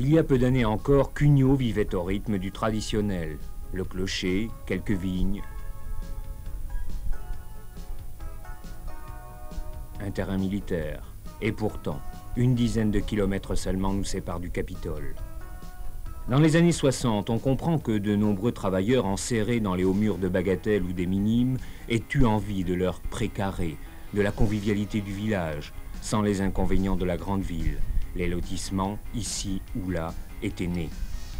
Il y a peu d'années encore, Cugnot vivait au rythme du traditionnel. Le clocher, quelques vignes, un terrain militaire. Et pourtant, une dizaine de kilomètres seulement nous séparent du Capitole. Dans les années 60, on comprend que de nombreux travailleurs enserrés dans les hauts murs de Bagatelle ou des Minimes aient eu envie de leur précaré, de la convivialité du village, sans les inconvénients de la grande ville. Les lotissements, ici ou là, étaient nés.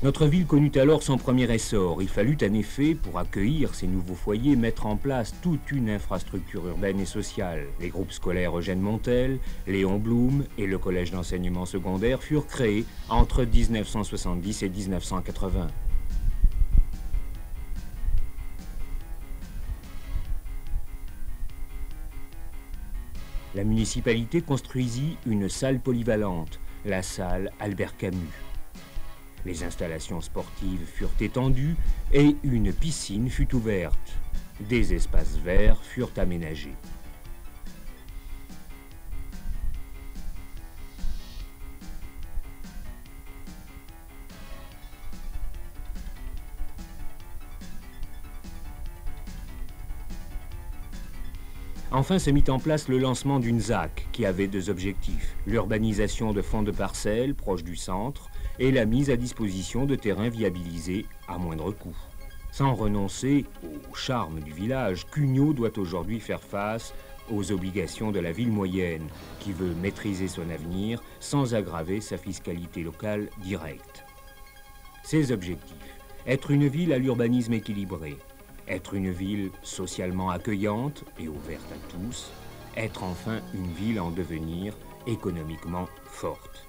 Notre ville connut alors son premier essor. Il fallut en effet, pour accueillir ces nouveaux foyers, mettre en place toute une infrastructure urbaine et sociale. Les groupes scolaires Eugène Montel, Léon Blum et le collège d'enseignement secondaire furent créés entre 1970 et 1980. La municipalité construisit une salle polyvalente, la salle Albert Camus. Les installations sportives furent étendues et une piscine fut ouverte. Des espaces verts furent aménagés. Enfin se mit en place le lancement d'une ZAC qui avait deux objectifs: l'urbanisation de fonds de parcelles proches du centre et la mise à disposition de terrains viabilisés à moindre coût. Sans renoncer au charme du village, Cugnot doit aujourd'hui faire face aux obligations de la ville moyenne, qui veut maîtriser son avenir sans aggraver sa fiscalité locale directe. Ses objectifs: être une ville à l'urbanisme équilibré, être une ville socialement accueillante et ouverte à tous, être enfin une ville en devenir économiquement forte.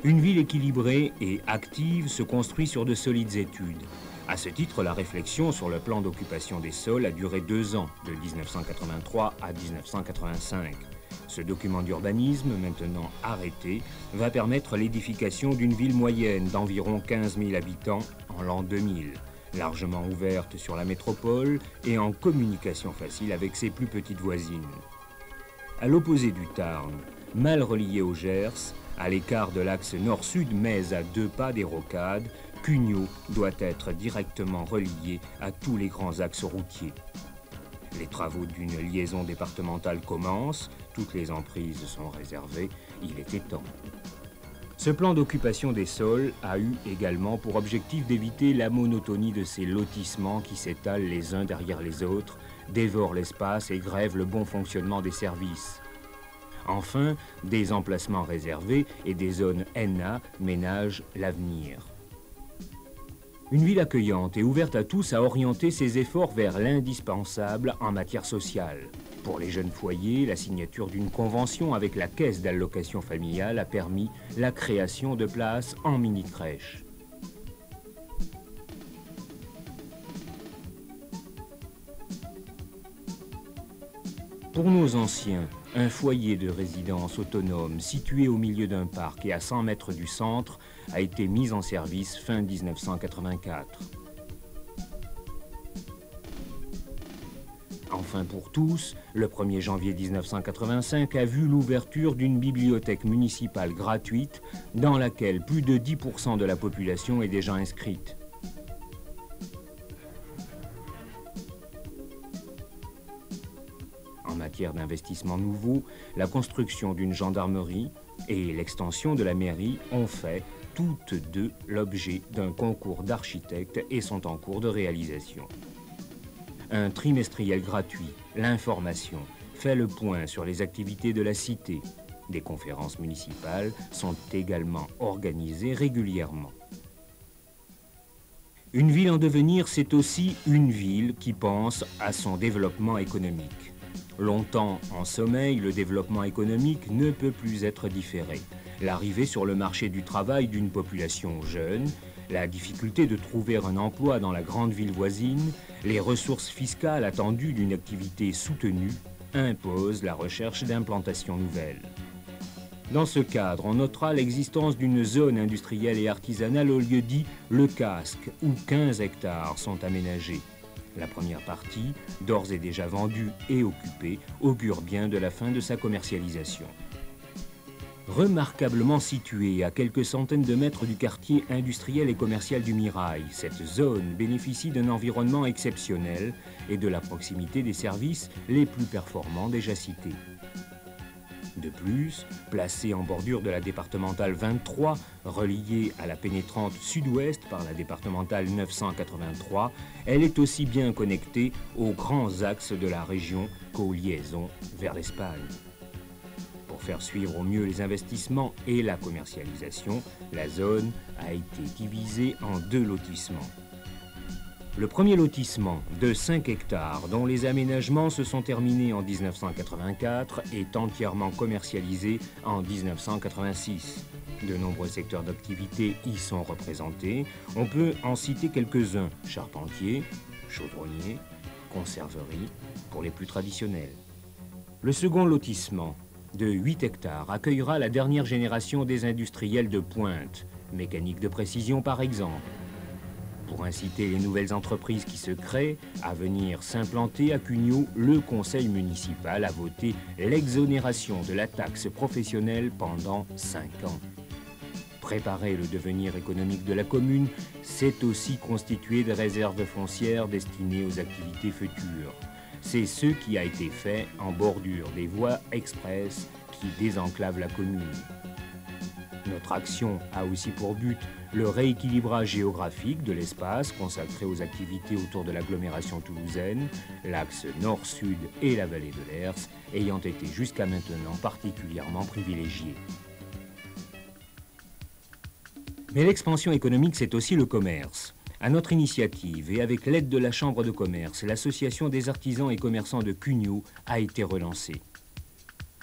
Une ville équilibrée et active se construit sur de solides études. À ce titre, la réflexion sur le plan d'occupation des sols a duré 2 ans, de 1983 à 1985. Ce document d'urbanisme, maintenant arrêté, va permettre l'édification d'une ville moyenne d'environ 15 000 habitants en l'an 2000, largement ouverte sur la métropole et en communication facile avec ses plus petites voisines. À l'opposé du Tarn, mal relié au Gers, à l'écart de l'axe nord-sud mais à 2 pas des Rocades, Cugnot doit être directement relié à tous les grands axes routiers. Les travaux d'une liaison départementale commencent, toutes les emprises sont réservées, il était temps. Ce plan d'occupation des sols a eu également pour objectif d'éviter la monotonie de ces lotissements qui s'étalent les uns derrière les autres, dévorent l'espace et grèvent le bon fonctionnement des services. Enfin, des emplacements réservés et des zones NA ménagent l'avenir. Une ville accueillante et ouverte à tous a orienté ses efforts vers l'indispensable en matière sociale. Pour les jeunes foyers, la signature d'une convention avec la caisse d'allocation familiale a permis la création de places en mini-crèche. Pour nos anciens, un foyer de résidence autonome situé au milieu d'un parc et à 100 mètres du centre a été mis en service fin 1984. Enfin pour tous, le 1er janvier 1985 a vu l'ouverture d'une bibliothèque municipale gratuite dans laquelle plus de 10% de la population est déjà inscrite. En matière d'investissement nouveau, la construction d'une gendarmerie et l'extension de la mairie ont fait toutes deux l'objet d'un concours d'architectes et sont en cours de réalisation. Un trimestriel gratuit, l'information, fait le point sur les activités de la cité. Des conférences municipales sont également organisées régulièrement. Une ville en devenir, c'est aussi une ville qui pense à son développement économique. Longtemps en sommeil, le développement économique ne peut plus être différé. L'arrivée sur le marché du travail d'une population jeune, la difficulté de trouver un emploi dans la grande ville voisine, les ressources fiscales attendues d'une activité soutenue imposent la recherche d'implantations nouvelles. Dans ce cadre, on notera l'existence d'une zone industrielle et artisanale au lieu dit Le Casque, où 15 hectares sont aménagés. La première partie, d'ores et déjà vendue et occupée, augure bien de la fin de sa commercialisation. Remarquablement située à quelques centaines de mètres du quartier industriel et commercial du Mirail, cette zone bénéficie d'un environnement exceptionnel et de la proximité des services les plus performants déjà cités. De plus, placée en bordure de la départementale 23, reliée à la pénétrante sud-ouest par la départementale 983, elle est aussi bien connectée aux grands axes de la région qu'aux liaisons vers l'Espagne. Pour faire suivre au mieux les investissements et la commercialisation, la zone a été divisée en 2 lotissements. Le premier lotissement, de 5 hectares, dont les aménagements se sont terminés en 1984, est entièrement commercialisé en 1986. De nombreux secteurs d'activité y sont représentés. On peut en citer quelques-uns: charpentier, chaudronnier, conserverie, pour les plus traditionnels. Le second lotissement, de 8 hectares, accueillera la dernière génération des industriels de pointe, mécanique de précision par exemple. Pour inciter les nouvelles entreprises qui se créent à venir s'implanter à Cugnaux, le conseil municipal a voté l'exonération de la taxe professionnelle pendant 5 ans. Préparer le devenir économique de la commune, c'est aussi constituer des réserves foncières destinées aux activités futures. C'est ce qui a été fait en bordure des voies express qui désenclavent la commune. Notre action a aussi pour but le rééquilibrage géographique de l'espace consacré aux activités autour de l'agglomération toulousaine, l'axe nord-sud et la vallée de l'Hers ayant été jusqu'à maintenant particulièrement privilégiés. Mais l'expansion économique, c'est aussi le commerce. À notre initiative et avec l'aide de la Chambre de commerce, l'association des artisans et commerçants de Cugnaux a été relancée.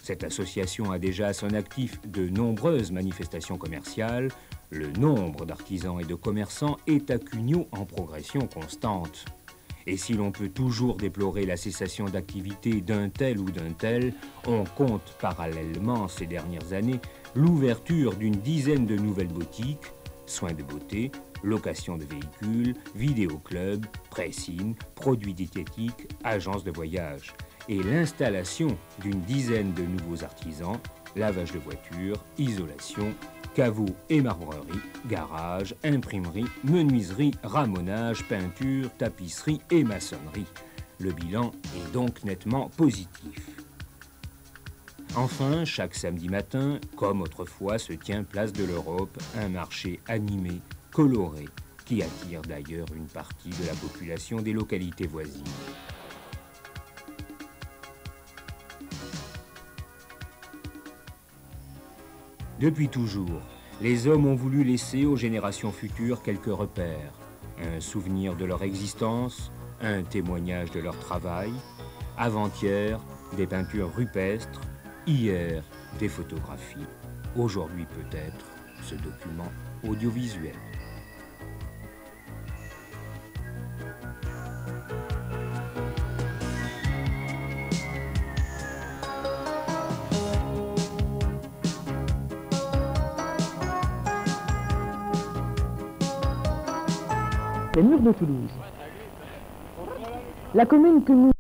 Cette association a déjà à son actif de nombreuses manifestations commerciales. Le nombre d'artisans et de commerçants est à Cugnaux en progression constante. Et si l'on peut toujours déplorer la cessation d'activité d'un tel ou d'un tel, on compte parallèlement ces dernières années l'ouverture d'une dizaine de nouvelles boutiques, soins de beauté, location de véhicules, vidéoclub, pressing, produits diététiques, agences de voyage, et l'installation d'une dizaine de nouveaux artisans, lavage de voitures, isolation, caveaux et marbrerie, garage, imprimerie, menuiserie, ramonage, peinture, tapisserie et maçonnerie. Le bilan est donc nettement positif. Enfin, chaque samedi matin, comme autrefois, se tient place de l'Europe, un marché animé, coloré, qui attire d'ailleurs une partie de la population des localités voisines. Depuis toujours, les hommes ont voulu laisser aux générations futures quelques repères, un souvenir de leur existence, un témoignage de leur travail. Avant-hier, des peintures rupestres, hier, des photographies, aujourd'hui peut-être, ce document audiovisuel. Les murs de Toulouse. La commune que nous